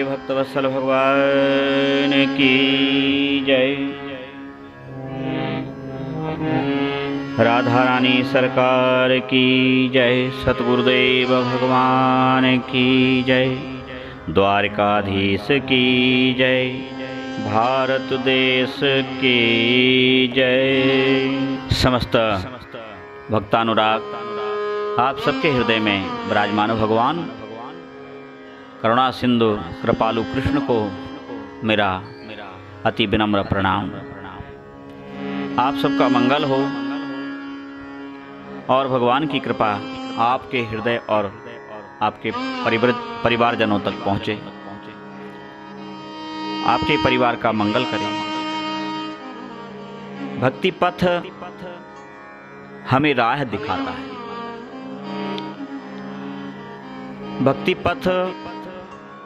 भक्तवत्सल भगवान की जय। राधा रानी सरकार की जय। सतगुरुदेव भगवान की जय। द्वारकाधीश की जय। भारत देश की जय। समस्त भक्तानुराग आप सबके हृदय में विराजमान भगवान करुणा सिंधु कृपालु कृष्ण को मेरा अति विनम्र प्रणाम। आप सबका मंगल हो और भगवान की कृपा आपके हृदय और आपके परिवारजनों तक पहुँचे, आपके परिवार का मंगल करें। भक्ति पथ हमें राह दिखाता है। भक्ति पथ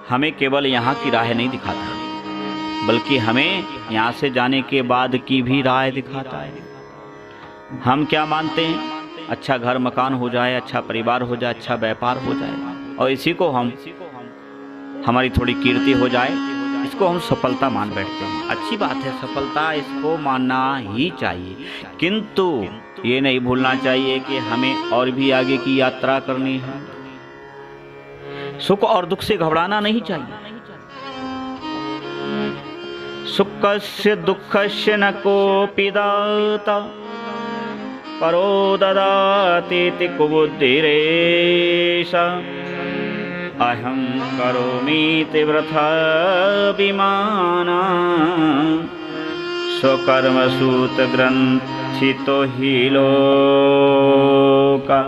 हमें केवल यहाँ की राह नहीं दिखाता, बल्कि हमें यहाँ से जाने के बाद की भी राह दिखाता है। हम क्या मानते हैं? अच्छा घर मकान हो जाए, अच्छा परिवार हो जाए, अच्छा व्यापार हो जाए और इसी को हमारी थोड़ी कीर्ति हो जाए, इसको हम सफलता मान बैठते हैं। अच्छी बात है, सफलता इसको मानना ही चाहिए, किंतु ये नहीं भूलना चाहिए कि हमें और भी आगे की यात्रा करनी है। सुख और दुख से घबराना नहीं चाहिए। सुखस्य दुःखस्य न कोऽपि दाता परो ददातीति कुबुद्धिरेष। अहं करोमीति वृथा विमाना स्वकर्मसूत ग्रंथितो हि लोका।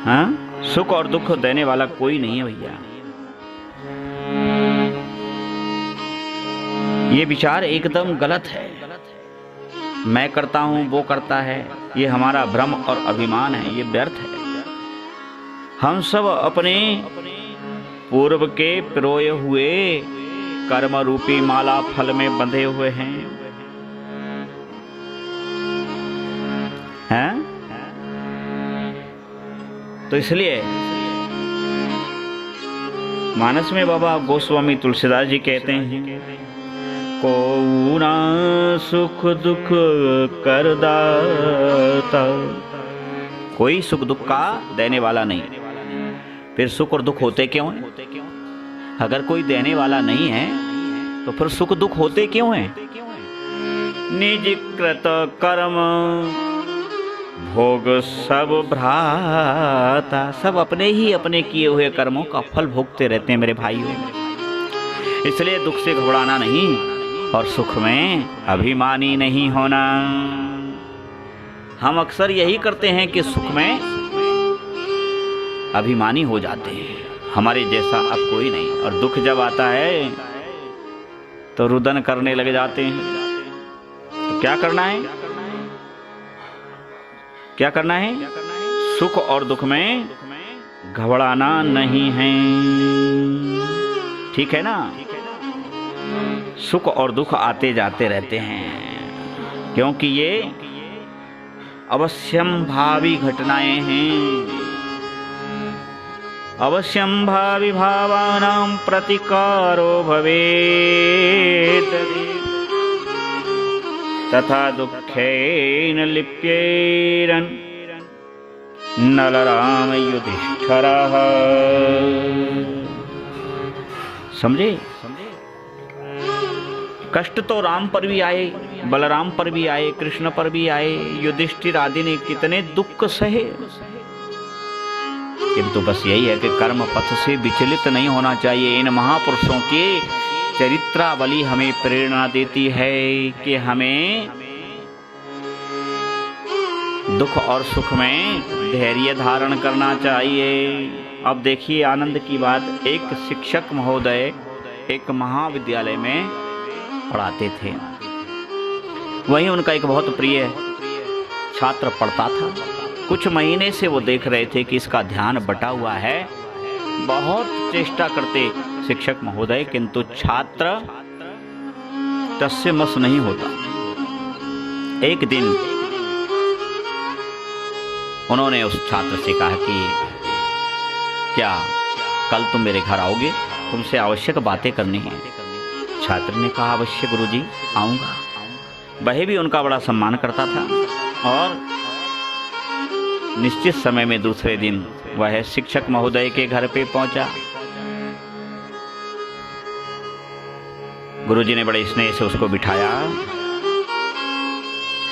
हाँ, सुख और दुख देने वाला कोई नहीं है भैया। ये विचार एकदम गलत है। मैं करता हूं, वो करता है, ये हमारा भ्रम और अभिमान है, ये व्यर्थ है। हम सब अपने पूर्व के पिरोए हुए कर्म रूपी माला फल में बंधे हुए हैं। हैं? तो इसलिए मानस में बाबा गोस्वामी तुलसीदास जी कहते हैं, को ना सुख दुख कर दाता। कोई सुख दुख का देने वाला नहीं। फिर सुख और दुख होते क्यों हैं? अगर कोई देने वाला नहीं है तो फिर सुख दुख होते क्यों हैं? निज कृत कर्म भोग सब भ्राता। सब अपने ही अपने किए हुए कर्मों का फल भोगते रहते हैं मेरे भाइयों। इसलिए दुख से घबराना नहीं और सुख में अभिमानी नहीं होना। हम अक्सर यही करते हैं कि सुख में अभिमानी हो जाते हैं, हमारे जैसा अब कोई नहीं। और दुख जब आता है तो रुदन करने लग जाते हैं। तो क्या करना है? क्या करना है? सुख और दुख में घबराना नहीं है। ठीक है ना? सुख और दुख आते जाते रहते हैं, क्योंकि ये अवश्यम भावी घटनाएं हैं। अवश्यम भावी भावानां प्रतिकारो भवेत् तथा दुःखेन लिप्येरन् नलराम युधिष्ठिरः। समझे? कष्ट तो राम पर भी आए, बलराम पर भी आए, कृष्ण पर भी आए, युधिष्ठिर आदि ने कितने दुख सहे, किंतु बस यही है कि कर्म पथ से विचलित नहीं होना चाहिए। इन महापुरुषों के चरित्रावली हमें प्रेरणा देती है कि हमें दुख और सुख में धैर्य धारण करना चाहिए। अब देखिए आनंद की बात, एक शिक्षक महोदय एक महाविद्यालय में पढ़ाते थे। वहीं उनका एक बहुत प्रिय छात्र पढ़ता था। कुछ महीने से वो देख रहे थे कि इसका ध्यान बटा हुआ है। बहुत चेष्टा करते शिक्षक महोदय, किंतु छात्र तस्य मस नहीं होता। एक दिन उन्होंने उस छात्र से कहा कि क्या कल तुम मेरे घर आओगे? तुमसे आवश्यक बातें करनी है। छात्र ने कहा, अवश्य गुरुजी, आऊँगा। वह भी उनका बड़ा सम्मान करता था और निश्चित समय में दूसरे दिन वह शिक्षक महोदय के घर पे पहुंचा। गुरुजी ने बड़े स्नेह से उसको बिठाया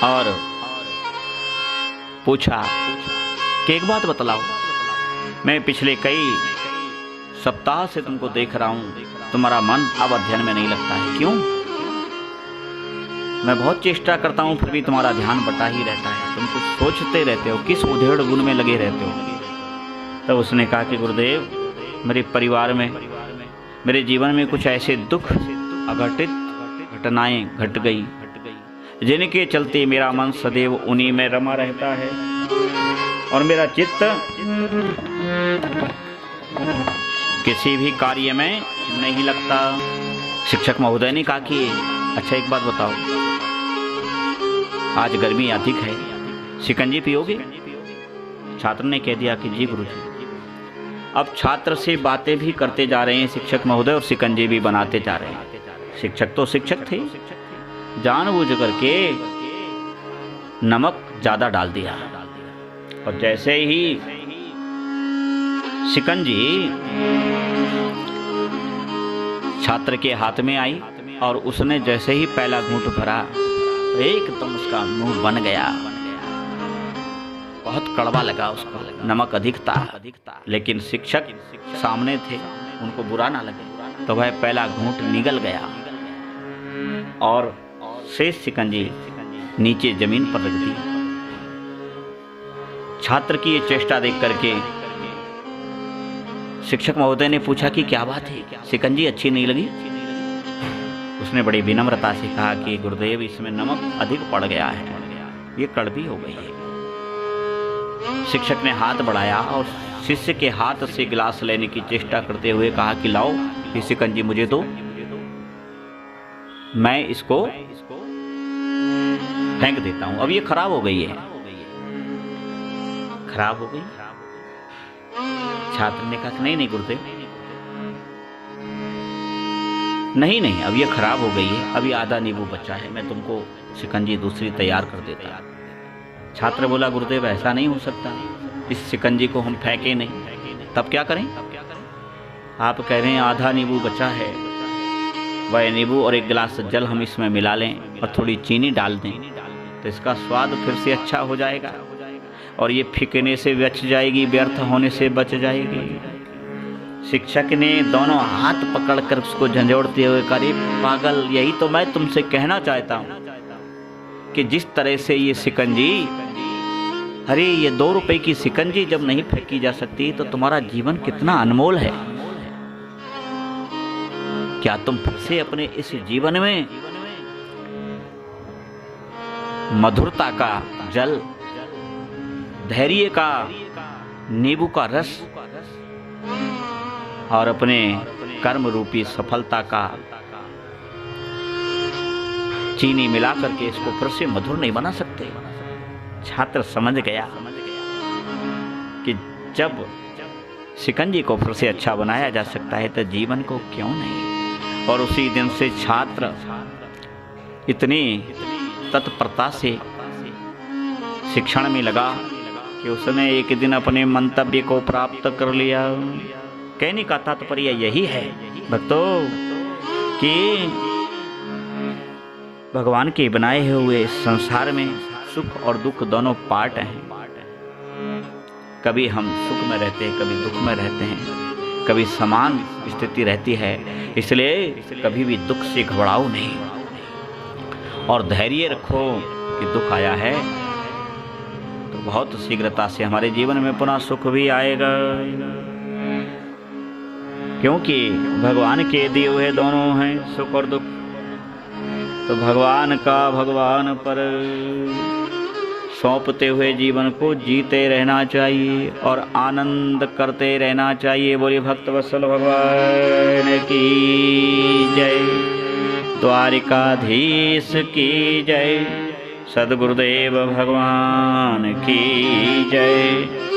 और पूछा कि एक बात बतलाओ, मैं पिछले कई सप्ताह से तुमको देख रहा हूं, तुम्हारा मन अब अध्ययन में नहीं लगता है, क्यों? मैं बहुत चेष्टा करता हूं फिर भी तुम्हारा ध्यान बटा ही रहता है, तुम कुछ सोचते रहते हो, किस उधेड़ बुन में लगे रहते हो। तब उसने कहा कि गुरुदेव, मेरे परिवार में, मेरे जीवन में कुछ ऐसे दुख अघटित घटनाएं घट गई जिनके चलते मेरा मन सदैव उन्हीं में रमा रहता है और मेरा चित्त किसी भी कार्य में नहीं लगता। शिक्षक महोदय ने कहा कि अच्छा एक बात बताओ, आज गर्मी अधिक है, शिकंजी पियोगे? छात्र ने कह दिया कि जी गुरुजी। अब छात्र से बातें भी करते जा रहे हैं शिक्षक महोदय और शिकंजी भी बनाते जा रहे हैं। शिक्षक तो शिक्षक थे, जानबूझ करके नमक ज्यादा डाल दिया और जैसे ही शिकंजी छात्र के हाथ में आई और उसने जैसे ही पहला घूंट भरा तो एकदम उसका मुंह बन गया, बहुत कड़वा लगा उसको, नमक अधिक था। लेकिन शिक्षक सामने थे, उनको बुरा ना लगे तो वह पहला घूंट निगल गया और शेष शिकंजी नीचे जमीन पर रख दी। छात्र की ये चेष्टा देख करके शिक्षक महोदय ने पूछा कि क्या बात है, शिकंजी अच्छी नहीं लगी? उसने बड़ी विनम्रता से कहा कि गुरुदेव, इसमें नमक अधिक पड़ गया है, ये कड़वी हो गई है। शिक्षक ने हाथ बढ़ाया और शिष्य के हाथ से गिलास लेने की चेष्टा करते हुए कहा कि लाओ ये शिकंजी मुझे दो, मैं इसको फेंक देता हूं, अब ये खराब हो गई है। खराब हो गई? छात्र ने कहा नहीं नहीं गुरुदेव, नहीं, अब ये खराब हो गई है, अभी आधा नींबू बचा है, मैं तुमको शिकंजी दूसरी तैयार कर देता। छात्र बोला, गुरुदेव ऐसा नहीं हो सकता, इस शिकंजी को हम फेंके नहीं, तब क्या करें? आप कह रहे हैं आधा नींबू बचा है, वह नींबू और एक गिलास जल हम इसमें मिला लें और थोड़ी चीनी डाल दें तो इसका स्वाद फिर से अच्छा हो जाएगा और ये फिकने से बच जाएगी, व्यर्थ होने से बच जाएगी। शिक्षक ने दोनों हाथ पकड़कर उसको झंझोड़ते हुए कहा, पागल, यही तो मैं तुमसे कहना चाहता हूं कि जिस तरह से ये शिकंजी, अरे ये 2 रुपए की शिकंजी जब नहीं फेंकी जा सकती तो तुम्हारा जीवन कितना अनमोल है। क्या तुम फिर से अपने इस जीवन में मधुरता का जल, धैर्य का नींबू का रस और अपने कर्म रूपी सफलता का चीनी मिला करके इसको फिर से मधुर नहीं बना सकते? छात्र समझ गया कि जब शिकंजी को फिर से अच्छा बनाया जा सकता है तो जीवन को क्यों नहीं। और उसी दिन से छात्र इतनी तत्परता से शिक्षण में लगा कि उसने एक दिन अपने मंतव्य को प्राप्त कर लिया। कहने का तात्पर्य यही है भक्तों कि भगवान के बनाए हुए संसार में सुख और दुख दोनों पार्ट हैं। कभी हम सुख में रहते हैं, कभी दुख में रहते हैं, कभी समान स्थिति रहती है, इसलिए कभी भी दुख से घबराओ नहीं और धैर्य रखो कि दुख आया है तो बहुत शीघ्रता से हमारे जीवन में पुनः सुख भी आएगा, क्योंकि भगवान के दिए हुए दोनों हैं सुख और दुख। तो भगवान का भगवान पर सौंपते हुए जीवन को जीते रहना चाहिए और आनंद करते रहना चाहिए। बोलिए भक्तवत्सल भगवान की जय, द्वारिकाधीश की जय, सद्गुरुदेव भगवान की जय।